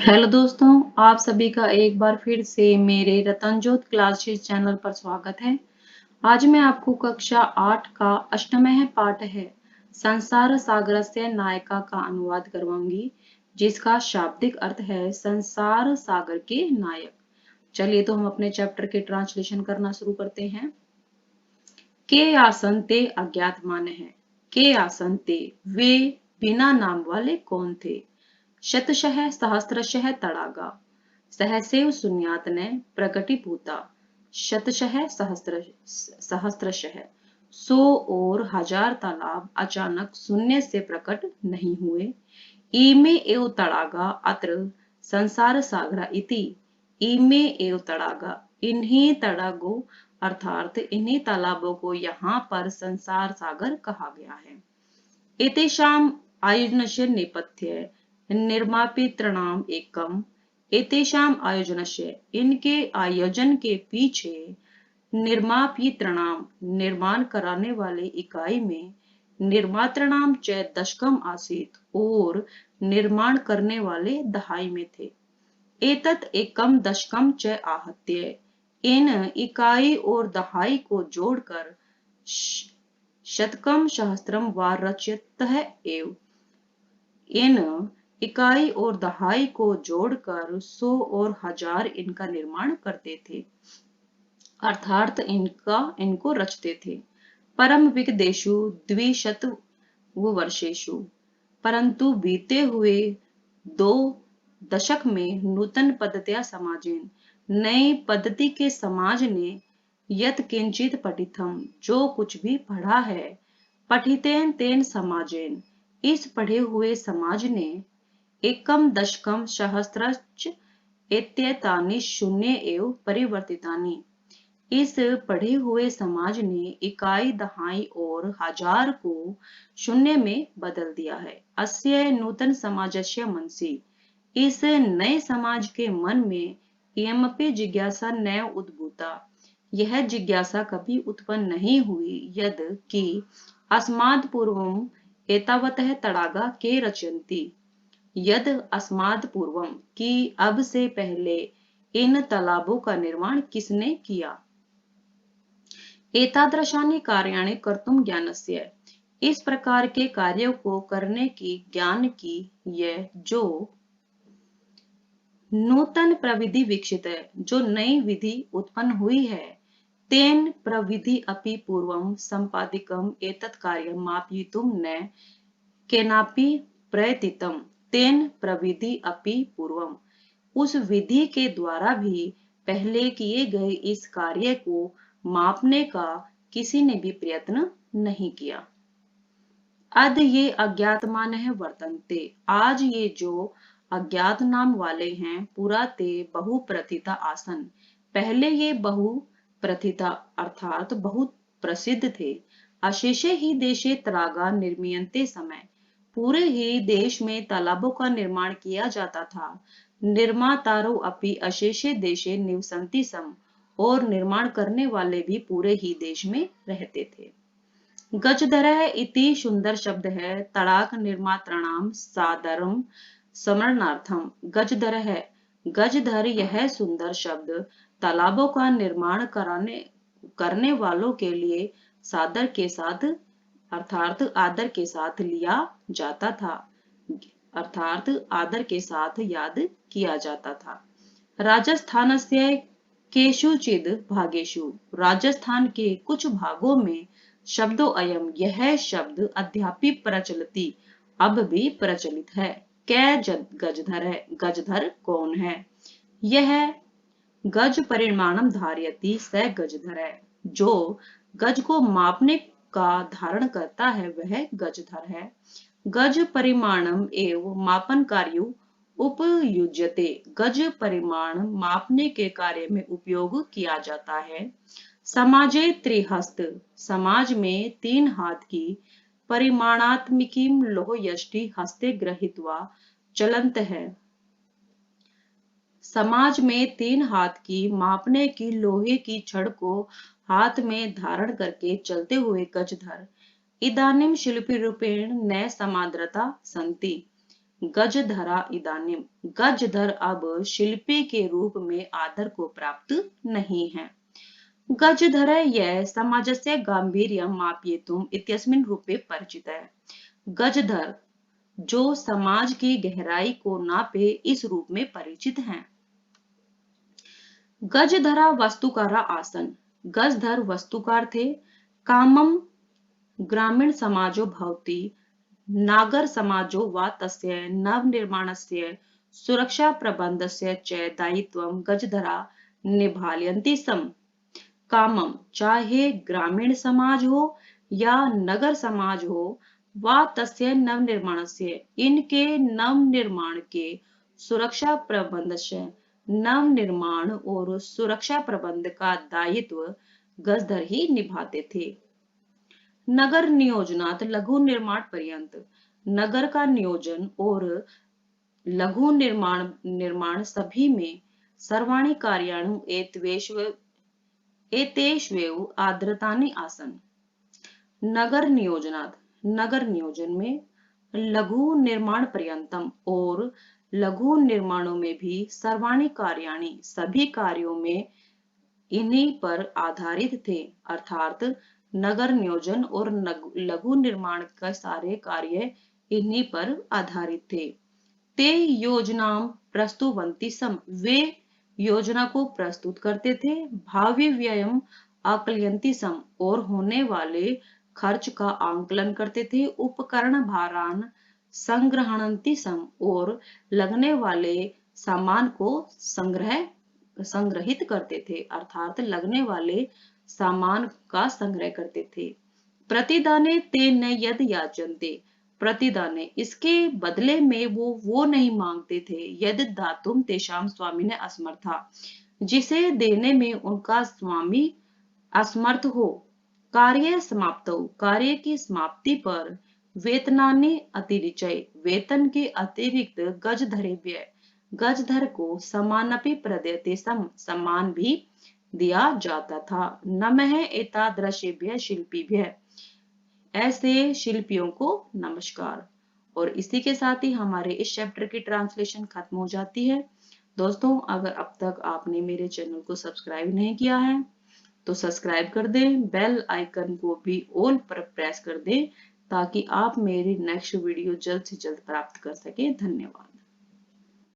Hello दोस्तों, आप सभी का एक बार फिर से मेरे रतनजोत क्लासेस चैनल पर स्वागत है। आज मैं आपको कक्षा 8 का अष्टमः पाठ है संसार सागरस्य नायका का अनुवाद करवाऊंगी, जिसका शाब्दिक अर्थ है संसार सागर के नायक। चलिए तो हम अपने चैप्टर के ट्रांसलेशन करना शुरू करते हैं। के आसन ते अज्ञात मान है। के आसन ते वे बिना नाम वाले कौन थे। शतशः सहस्रशः तड़ागा सहसेव सुन्यात ने प्रकटिभूता। शतशः सहस्रशः सौ और हजार तालाब अचानक शून्य से प्रकट नहीं हुए। ईमे एव तड़ागा अत्र संसार सागरा इति। ईमे एव तड़ागा इन्हीं तड़ागों अर्थात इन्हीं तालाबों को यहाँ पर संसार सागर कहा गया है। एतेषाम् आयोजनस्य नेपथ्य निर्मापितॄणाम एकम। एतेषाम आयोजनस्य इनके आयोजन के पीछे निर्मापितॄणाम निर्माण कराने वाले इकाई में निर्मातृणाम च दशकम आसीत और निर्माण करने वाले दहाई में थे। एतत् एकम दशकम च आहत्य इन इकाई और दहाई को जोड़कर शतकम सहस्त्रम व रच्यतः एव। इन इकाई और दहाई को जोड़कर 100 और 1000 इनका निर्माण करते थे, अर्थात इनको रचते थे। परम विगदेशु द्विशत वर्षेशु परंतु बीते हुए 2 दशक में नूतन पद्धतिया समाजेन नई पद्धति के समाज ने यत किंचित पठितम जो कुछ भी पढ़ा है। पठितेन तेन समाजेन इस पढ़े हुए समाज ने एकम दशकम सहस्त्रच एत्येतानि शून्य एव परिवर्तितानि। इस पढ़े हुए समाज ने इकाई दहाई और हजार को शून्य में बदल दिया है। अस्य नूतन समाजस्य मनसि इस नए समाज के मन में इयमपि जिज्ञासा न उद्भूता यह जिज्ञासा कभी उत्पन्न नहीं हुई यद कि अस्माद् पूर्वम एतावतः तड़ागा के रचयन्ति। यद अस्माद् पूर्वम कि अब से पहले इन तालाबों का निर्माण किसने किया। एतादृशानि कार्याणि कर्तुम ज्ञानस्य इस प्रकार के कार्यों को करने की ज्ञान की यह जो नूतन प्रविधि विकसित है, जो नई विधि उत्पन्न हुई है। तेन प्रविधि अपि पूर्वम संपादिकम एतत् कार्यम मापयितुम न केनापि प्रयतितम। तेन प्रविधि अपि पूर्वम उस विधि के द्वारा भी पहले किए गए इस कार्य को मापने का किसी ने भी प्रयत्न नहीं किया। अद ये अज्ञात मान है वर्तनते आज ये जो अज्ञात नाम वाले हैं पुरा ते बहु प्रथिता आसन पहले ये बहु प्रथिता अर्थात बहुत प्रसिद्ध थे। अशेषे ही देशे तड़ागा निर्मीयन्ते समय पूरे ही देश में तालाबों का निर्माण किया जाता था। निर्मातारो अपि अशेषे देशे निवसन्ति सम और निर्माण करने वाले भी पूरे ही देश में रहते थे। गजधरः इति सुंदर शब्द है तड़ाक निर्मात्राणाम सादरम स्मरणार्थम। गजधरः गजधर यह सुंदर शब्द तालाबों का निर्माण करने वालों के लिए सादर के साथ अर्थात आदर के साथ लिया जाता था, अर्थात आदर के साथ याद किया जाता था। राजस्थानस्य केषुचिद् भागेषु राजस्थान के कुछ भागों में शब्दों अयम यह शब्द अद्यापि प्रचलति अब भी प्रचलित है। कै गजधर है गजधर कौन है। यह गज परिमाणम धारयति स गजधर है जो गज को मापने का धारण करता है वह गजधर है। गज परिमाणम एवं मापन कार्य उपयुज्यते गज परिमाण मापने के कार्य में उपयोग किया जाता है। समाजे त्रिहस्त समाज में 3 हाथ की परिमाणात्मिकीम लोह यष्टि हस्ते गृहीत्वा चलंत है। समाज में 3 हाथ की मापने की लोहे की छड़ को हाथ में धारण करके चलते हुए गजधर इदानीम शिल्पी रूपेण न समाद्रता संति गजधरा इदानीम, गजधर अब शिल्पी के रूप में आदर को प्राप्त नहीं है। गजधर यह समाजस्य गांभीर्यं मापयितुम् इत्यस्मिन् रूपे परिचितः। गजधर जो समाज की गहराई को नापे इस रूप में परिचित हैं। गजधरा वस्तुकारा आसन, गजधर वस्तुकार थे। कामम ग्रामीण समाजो भवति, नागर समाजो वा तस्य नवनिर्माणस्य सुरक्षा प्रबंधस्य च दायित्वं गजधरा निभालयन्ति स्म। कामम चाहे ग्रामीण समाज हो या नगर समाज हो, वा तस्य नवनिर्माणस्य इनके नवनिर्माण के सुरक्षा प्रबंध से, नवनिर्माण और सुरक्षा प्रबंध का दायित्व गजधर ही निभाते थे। नगर नियोजनात् लघु निर्माण पर्यंत, नगर का नियोजन और लघु निर्माण सभी में सर्वाणि कार्याणि एतेष्वेव आद्रतानि आसन। नगर नियोजनात्, नगर नियोजन में, लघु निर्माण पर्यंतम और लघु निर्माणों में भी, सर्वाणि कार्याणि सभी कार्यों में इन्हीं पर आधारित थे, अर्थात नगर नियोजन और लघु निर्माण का सारे कार्य इन्हीं पर आधारित थे। ते योजना प्रस्तुवन्ति सम, वे योजना को प्रस्तुत करते थे। भावी व्ययम आकलयन्ति सम, और होने वाले खर्च का आंकलन करते थे। उपकरण भारान संग्रहणन्ति सम, और लगने वाले सामान को संग्रहित करते थे, अर्थात लगने वाले सामान का संग्रह करते थे। प्रतिदाने ते न यद याचन्ते, प्रतिदाने इसके बदले में वो नहीं मांगते थे। यद दातुम तेषाम स्वामी ने असमर्था, जिसे देने में उनका स्वामी असमर्थ हो। कार्य समाप्तौ, कार्य की समाप्ति पर, वेतनानि अतिरिचय, वेतन के अतिरिक्त गजधरेभ्य, गजधर को समानपि प्रदयते सम, सम्मान भी दिया जाता था। नमः एतादृशेभ्यः शिल्पीभ्यः, ऐसे शिल्पियों को नमस्कार। और इसी के साथ ही हमारे इस चैप्टर की ट्रांसलेशन खत्म हो जाती है। दोस्तों, अगर अब तक आपने मेरे चैनल को सब्सक्राइब नहीं किया है तो सब्सक्राइब कर दें, बेल आइकन को भी ऑल पर प्रेस कर दें, ताकि आप मेरी नेक्स्ट वीडियो जल्द से जल्द प्राप्त कर सकें। धन्यवाद।